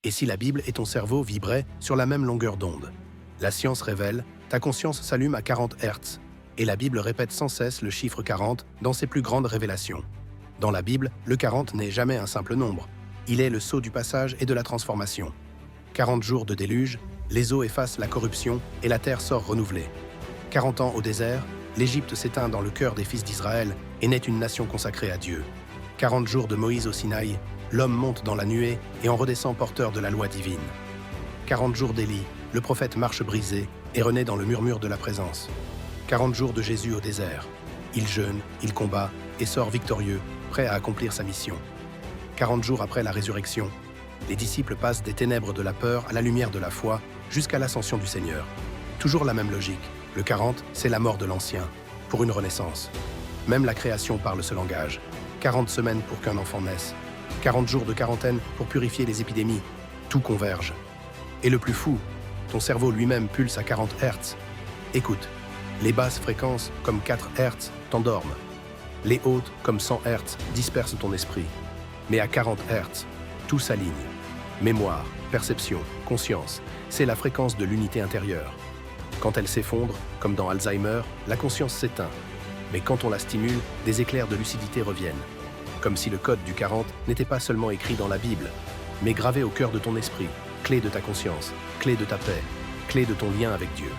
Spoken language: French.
Et si la Bible et ton cerveau vibraient sur la même longueur d'onde? La science révèle, ta conscience s'allume à 40 Hz, et la Bible répète sans cesse le chiffre 40 dans ses plus grandes révélations. Dans la Bible, le 40 n'est jamais un simple nombre. Il est le sceau du passage et de la transformation. 40 jours de déluge, les eaux effacent la corruption et la terre sort renouvelée. 40 ans au désert, l'Égypte s'éteint dans le cœur des fils d'Israël et naît une nation consacrée à Dieu. 40 jours de Moïse au Sinaï, l'homme monte dans la nuée et en redescend porteur de la loi divine. 40 jours d'Élie, le prophète marche brisé et renaît dans le murmure de la présence. 40 jours de Jésus au désert. Il jeûne, il combat et sort victorieux, prêt à accomplir sa mission. 40 jours après la résurrection, les disciples passent des ténèbres de la peur à la lumière de la foi jusqu'à l'ascension du Seigneur. Toujours la même logique. Le 40, c'est la mort de l'ancien, pour une renaissance. Même la création parle ce langage. 40 semaines pour qu'un enfant naisse. 40 jours de quarantaine pour purifier les épidémies. Tout converge. Et le plus fou, ton cerveau lui-même pulse à 40 Hz. Écoute, les basses fréquences, comme 4 Hz, t'endorment. Les hautes, comme 100 Hz, dispersent ton esprit. Mais à 40 Hz, tout s'aligne. Mémoire, perception, conscience, c'est la fréquence de l'unité intérieure. Quand elle s'effondre, comme dans Alzheimer, la conscience s'éteint. Mais quand on la stimule, des éclairs de lucidité reviennent. Comme si le code du 40 n'était pas seulement écrit dans la Bible, mais gravé au cœur de ton esprit, clé de ta conscience, clé de ta paix, clé de ton lien avec Dieu.